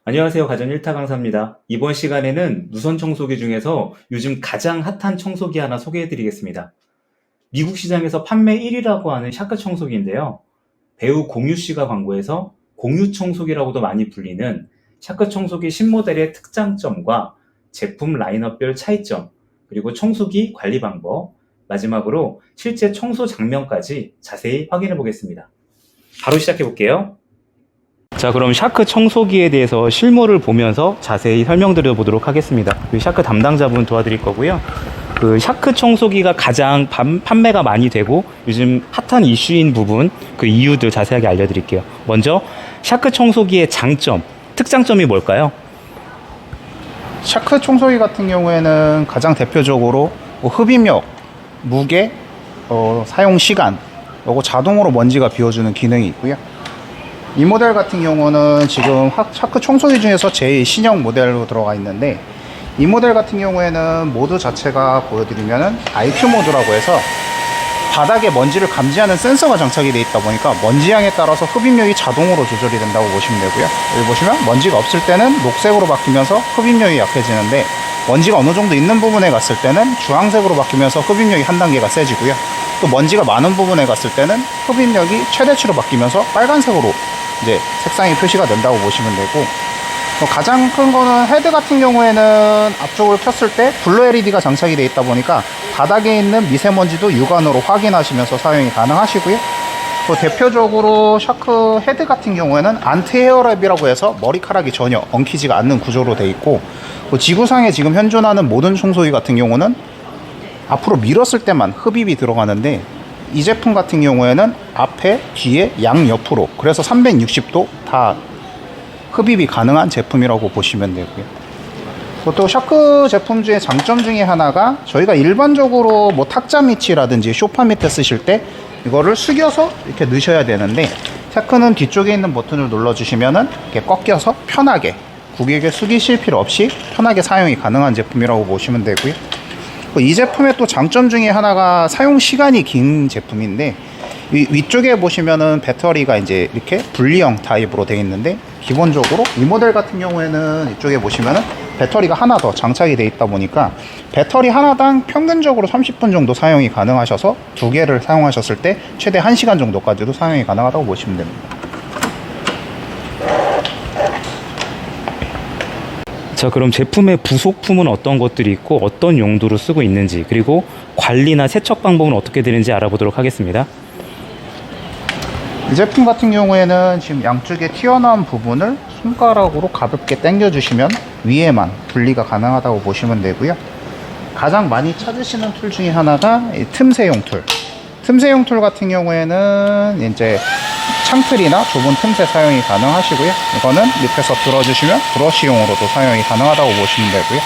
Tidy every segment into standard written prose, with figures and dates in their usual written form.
안녕하세요. 가전 1타 강사입니다. 이번 시간에는 무선 청소기 중에서 요즘 가장 핫한 청소기 하나 소개해 드리겠습니다. 미국 시장에서 판매 1위라고 하는 샤크 청소기인데요. 배우 공유 씨가 광고해서 공유 청소기라고도 많이 불리는 샤크 청소기 신모델의 특장점과 제품 라인업별 차이점, 그리고 청소기 관리 방법, 마지막으로 실제 청소 장면까지 자세히 확인해 보겠습니다. 바로 시작해 볼게요. 자, 그럼 샤크 청소기에 대해서 실물을 보면서 자세히 설명드려 보도록 하겠습니다. 샤크 담당자분 도와드릴 거고요. 샤크 청소기가 가장 판매가 많이 되고 요즘 핫한 이슈인 부분, 그 이유들 자세하게 알려드릴게요. 먼저 샤크 청소기의 장점, 특장점이 뭘까요? 샤크 청소기 같은 경우에는 가장 대표적으로 흡입력, 무게, 사용 시간, 요거 자동으로 먼지가 비워주는 기능이 있고요. 이 모델 같은 경우는 지금 샤크 청소기 중에서 제일 신형 모델로 들어가 있는데, 이 모델 같은 경우에는 모드 자체가 보여드리면은 IQ 모드라고 해서 바닥에 먼지를 감지하는 센서가 장착이 되어 있다 보니까 먼지양에 따라서 흡입력이 자동으로 조절이 된다고 보시면 되고요. 여기 보시면 먼지가 없을 때는 녹색으로 바뀌면서 흡입력이 약해지는데, 먼지가 어느 정도 있는 부분에 갔을 때는 주황색으로 바뀌면서 흡입력이 한 단계가 세지고요. 또 먼지가 많은 부분에 갔을 때는 흡입력이 최대치로 바뀌면서 빨간색으로 이제 색상이 표시가 된다고 보시면 되고, 가장 큰 거는 헤드 같은 경우에는 앞쪽을 켰을 때 블루 LED가 장착이 되어 있다 보니까 바닥에 있는 미세먼지도 육안으로 확인하시면서 사용이 가능하시고요. 또 대표적으로 샤크 헤드 같은 경우에는 안티 헤어랩이라고 해서 머리카락이 전혀 엉키지가 않는 구조로 되어 있고, 지구상에 지금 현존하는 모든 청소기 같은 경우는 앞으로 밀었을 때만 흡입이 들어가는데, 이 제품 같은 경우에는 앞에, 뒤에, 양옆으로, 그래서 360도 다 흡입이 가능한 제품이라고 보시면 되고요. 또 샤크 제품 중에 장점 중에 하나가, 저희가 일반적으로 뭐 탁자 밑이라든지 소파 밑에 쓰실 때 이거를 숙여서 이렇게 넣으셔야 되는데, 샤크는 뒤쪽에 있는 버튼을 눌러주시면은 이렇게 꺾여서 편하게 고객을 숙이실 필요 없이 편하게 사용이 가능한 제품이라고 보시면 되고요. 이 제품의 또 장점 중에 하나가 사용 시간이 긴 제품인데, 위쪽에 보시면은 배터리가 이제 이렇게 분리형 타입으로 되어 있는데, 기본적으로 이 모델 같은 경우에는 이쪽에 보시면은 배터리가 하나 더 장착이 되어 있다 보니까 배터리 하나당 평균적으로 30분 정도 사용이 가능하셔서 두 개를 사용하셨을 때 최대 1시간 정도까지도 사용이 가능하다고 보시면 됩니다. 자, 그럼 제품의 부속품은 어떤 것들이 있고 어떤 용도로 쓰고 있는지, 그리고 관리나 세척 방법은 어떻게 되는지 알아보도록 하겠습니다. 이 제품 같은 경우에는 지금 양쪽에 튀어나온 부분을 손가락으로 가볍게 당겨 주시면 위에만 분리가 가능하다고 보시면 되고요. 가장 많이 찾으시는 툴 중에 하나가 이 틈새용 툴. 틈새용 툴 같은 경우에는 이제 창틀이나 좁은 틈새 사용이 가능하시고요. 이거는 밑에서 들어주시면 브러쉬용으로도 사용이 가능하다고 보시면 되고요.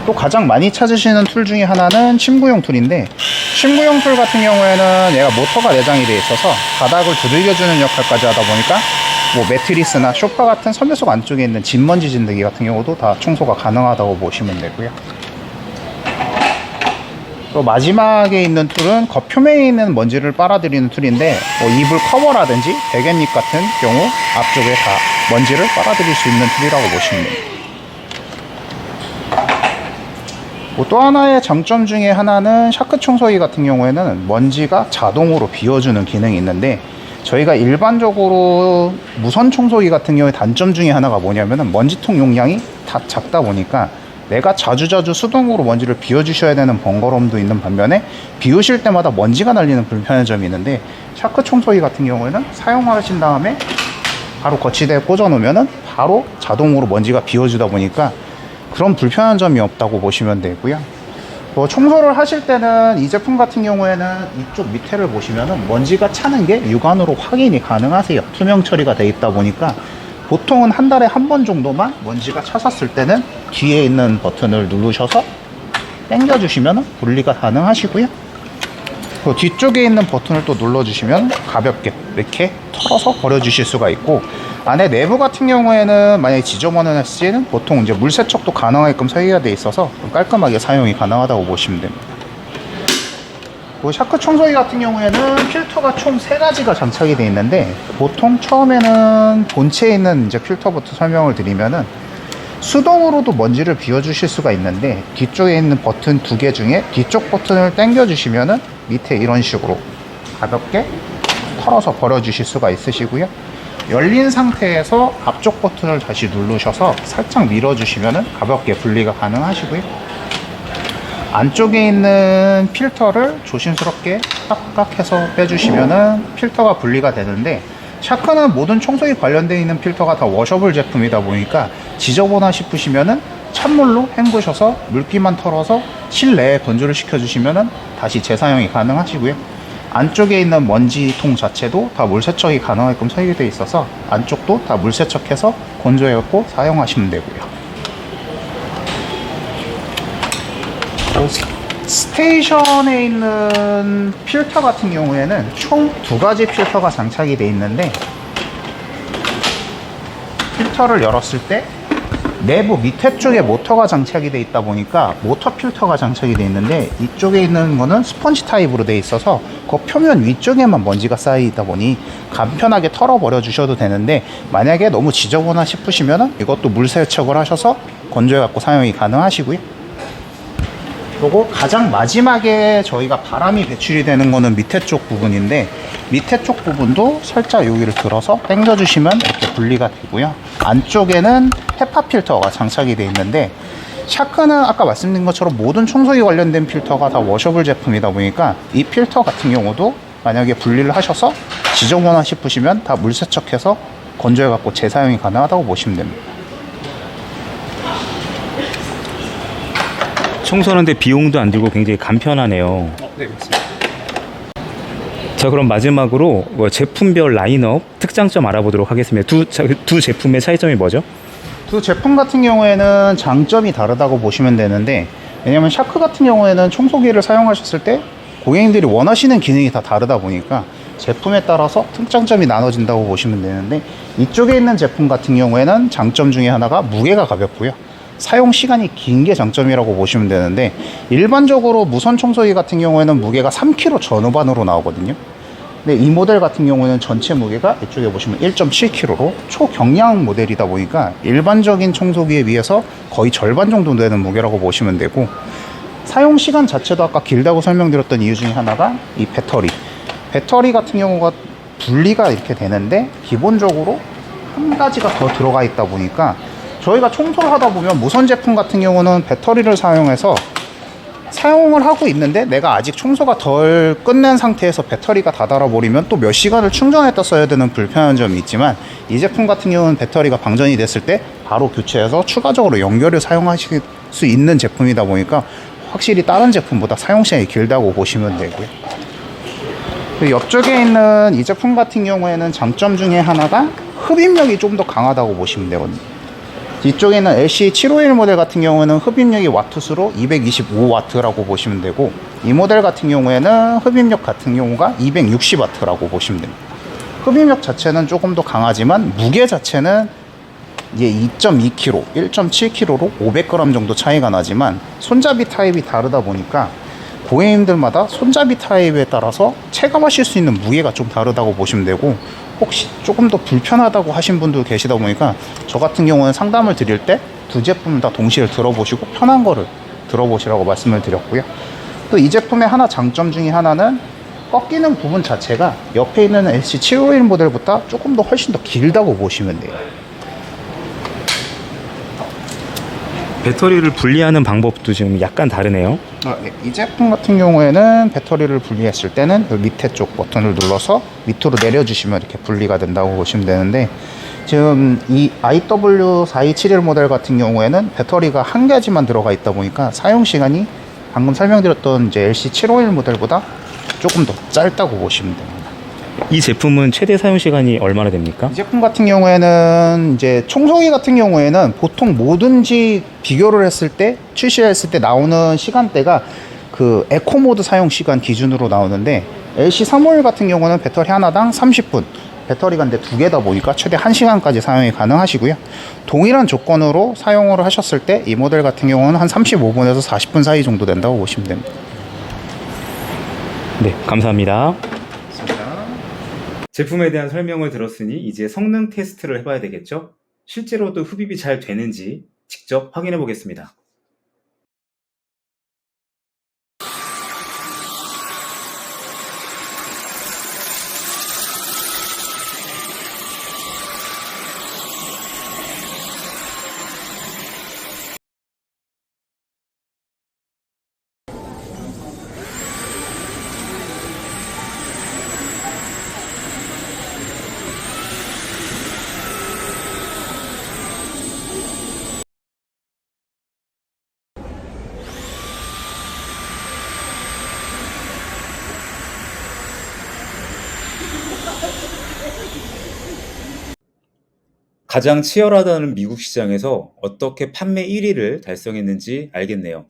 또 가장 많이 찾으시는 툴 중에 하나는 침구용 툴인데, 침구용 툴 같은 경우에는 얘가 모터가 내장이 되어 있어서 바닥을 두들겨주는 역할까지 하다 보니까 뭐 매트리스나 소파 같은 섬유 속 안쪽에 있는 진먼지 진드기 같은 경우도 다 청소가 가능하다고 보시면 되고요. 또 마지막에 있는 툴은 겉표면에 있는 먼지를 빨아들이는 툴인데, 이불 커버라든지 베갯잎 같은 경우 앞쪽에 다 먼지를 빨아들일 수 있는 툴이라고 보시면 됩니다. 또 하나의 장점 중에 하나는 샤크 청소기 같은 경우에는 먼지가 자동으로 비워주는 기능이 있는데, 저희가 일반적으로 무선 청소기 같은 경우에 단점 중에 하나가 뭐냐면은 먼지통 용량이 다 작다 보니까 내가 자주자주 수동으로 먼지를 비워주셔야 되는 번거로움도 있는 반면에, 비우실 때마다 먼지가 날리는 불편한 점이 있는데, 샤크 청소기 같은 경우에는 사용하신 다음에 바로 거치대에 꽂아 놓으면은 바로 자동으로 먼지가 비워주다 보니까 그런 불편한 점이 없다고 보시면 되고요. 청소를 하실 때는 이 제품 같은 경우에는 이쪽 밑에를 보시면은 먼지가 차는 게 육안으로 확인이 가능하세요. 투명 처리가 되어 있다 보니까 보통은 한 달에 한 번 정도만 먼지가 찼었을 때는 뒤에 있는 버튼을 누르셔서 당겨 주시면 분리가 가능하시고요. 뒤쪽에 있는 버튼을 또 눌러주시면 가볍게 이렇게 털어서 버려주실 수가 있고, 안에 내부 같은 경우에는 만약에 지저분했을 보통 이제 물 세척도 가능하게끔 설계가 되어 있어서 깔끔하게 사용이 가능하다고 보시면 됩니다. 그 샤크 청소기 같은 경우에는 필터가 총 3가지가 장착이 되어 있는데, 보통 처음에는 본체에 있는 이제 필터부터 설명을 드리면은, 수동으로도 먼지를 비워주실 수가 있는데, 뒤쪽에 있는 버튼 2개 중에 뒤쪽 버튼을 당겨 주시면은 밑에 이런 식으로 가볍게 털어서 버려 주실 수가 있으시고요. 열린 상태에서 앞쪽 버튼을 다시 누르셔서 살짝 밀어 주시면은 가볍게 분리가 가능하시고요. 안쪽에 있는 필터를 조심스럽게 깍깍 해서 빼주시면은 필터가 분리가 되는데, 샤크는 모든 청소기 관련되어 있는 필터가 다 워셔블 제품이다 보니까 지저분하 싶으시면은 찬물로 헹구셔서 물기만 털어서 실내에 건조를 시켜주시면은 다시 재사용이 가능하시고요. 안쪽에 있는 먼지통 자체도 다 물세척이 가능하게끔 설계되어 있어서 안쪽도 다 물세척해서 건조해갖고 사용하시면 되고요. 스테이션에 있는 필터 같은 경우에는 총 2가지 필터가 장착이 되어 있는데, 필터를 열었을 때 내부 밑에 쪽에 모터가 장착이 되어 있다 보니까 모터 필터가 장착이 되어 있는데, 이쪽에 있는 거는 스펀지 타입으로 되어 있어서 그 표면 위쪽에만 먼지가 쌓여 있다 보니 간편하게 털어버려 주셔도 되는데, 만약에 너무 지저분하 싶으시면 이것도 물세척을 하셔서 건조해 갖고 사용이 가능하시고요. 그리고 가장 마지막에 저희가 바람이 배출이 되는 거는 밑에 쪽 부분인데, 밑에 쪽 부분도 살짝 여기를 들어서 당겨 주시면 이렇게 분리가 되고요. 안쪽에는 헤파 필터가 장착이 되어 있는데, 샤크는 아까 말씀드린 것처럼 모든 청소기 관련된 필터가 다 워셔블 제품이다 보니까 이 필터 같은 경우도 만약에 분리를 하셔서 지저분하 싶으시면 다 물세척해서 건조해 갖고 재사용이 가능하다고 보시면 됩니다. 청소하는데 비용도 안 들고 굉장히 간편하네요. 네, 맞습니다. 자, 그럼 마지막으로 제품별 라인업 특장점 알아보도록 하겠습니다. 두 제품의 차이점이 뭐죠? 두 제품 같은 경우에는 장점이 다르다고 보시면 되는데, 왜냐면 샤크 같은 경우에는 청소기를 사용하셨을 때 고객님들이 원하시는 기능이 다 다르다 보니까 제품에 따라서 특장점이 나눠진다고 보시면 되는데, 이쪽에 있는 제품 같은 경우에는 장점 중에 하나가 무게가 가볍고요. 사용 시간이 긴 게 장점이라고 보시면 되는데, 일반적으로 무선 청소기 같은 경우에는 무게가 3kg 전후반으로 나오거든요. 근데 이 모델 같은 경우에는 전체 무게가 이쪽에 보시면 1.7kg로 초경량 모델이다 보니까 일반적인 청소기에 비해서 거의 절반 정도 되는 무게라고 보시면 되고, 사용 시간 자체도 아까 길다고 설명드렸던 이유 중에 하나가 이 배터리 같은 경우가 분리가 이렇게 되는데, 기본적으로 한 가지가 더 들어가 있다 보니까 저희가 청소를 하다 보면 무선 제품 같은 경우는 배터리를 사용해서 사용을 하고 있는데, 내가 아직 청소가 덜 끝낸 상태에서 배터리가 다 닳아버리면 또 몇 시간을 충전했다 써야 되는 불편한 점이 있지만, 이 제품 같은 경우는 배터리가 방전이 됐을 때 바로 교체해서 추가적으로 연결을 사용하실 수 있는 제품이다 보니까 확실히 다른 제품보다 사용 시간이 길다고 보시면 되고요. 옆쪽에 있는 이 제품 같은 경우에는 장점 중에 하나가 흡입력이 좀 더 강하다고 보시면 되거든요. 뒤쪽에는 LC751 모델 같은 경우에는 흡입력이 와트수로 225W라고 보시면 되고, 이 모델 같은 경우에는 흡입력 같은 경우가 260W라고 보시면 됩니다. 흡입력 자체는 조금 더 강하지만 무게 자체는 이게 2.2kg, 1.7kg로 500g 정도 차이가 나지만, 손잡이 타입이 다르다 보니까 고객님들마다 손잡이 타입에 따라서 체감하실 수 있는 무게가 좀 다르다고 보시면 되고, 혹시 조금 더 불편하다고 하신 분도 계시다 보니까 저 같은 경우는 상담을 드릴 때 두 제품을 다 동시에 들어보시고 편한 거를 들어보시라고 말씀을 드렸고요. 또 이 제품의 하나 장점 중에 하나는 꺾이는 부분 자체가 옆에 있는 LC751 모델보다 조금 더 훨씬 더 길다고 보시면 돼요. 배터리를 분리하는 방법도 지금 약간 다르네요. 네. 이 제품 같은 경우에는 배터리를 분리했을 때는 이 밑에 쪽 버튼을 눌러서 밑으로 내려주시면 이렇게 분리가 된다고 보시면 되는데, 지금 이 IW4271 모델 같은 경우에는 배터리가 한 가지만 들어가 있다 보니까 사용 시간이 방금 설명드렸던 이제 LC751 모델보다 조금 더 짧다고 보시면 됩니다. 이 제품은 최대 사용 시간이 얼마나 됩니까? 이 제품 같은 경우에는 이제 청소기 같은 경우에는 보통 뭐든지 비교를 했을 때, 출시했을 때 나오는 시간대가 그 에코 모드 사용 시간 기준으로 나오는데, LC351 같은 경우는 배터리 하나당 30분, 배터리가 근데 두 개다 보니까 최대 1시간까지 사용이 가능하시고요. 동일한 조건으로 사용을 하셨을 때 이 모델 같은 경우는 한 35분에서 40분 사이 정도 된다고 보시면 됩니다. 네, 감사합니다. 있습니다. 제품에 대한 설명을 들었으니 이제 성능 테스트를 해봐야 되겠죠? 실제로도 흡입이 잘 되는지 직접 확인해 보겠습니다. 가장 치열하다는 미국 시장에서 어떻게 판매 1위를 달성했는지 알겠네요.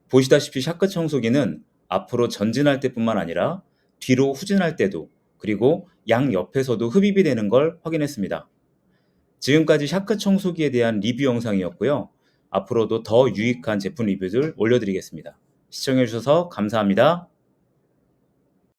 보시다시피 샤크 청소기는 앞으로 전진할 때뿐만 아니라 뒤로 후진할 때도 그리고 양 옆에서도 흡입이 되는 걸 확인했습니다. 지금까지 샤크 청소기에 대한 리뷰 영상이었고요. 앞으로도 더 유익한 제품 리뷰들 올려드리겠습니다. 시청해주셔서 감사합니다.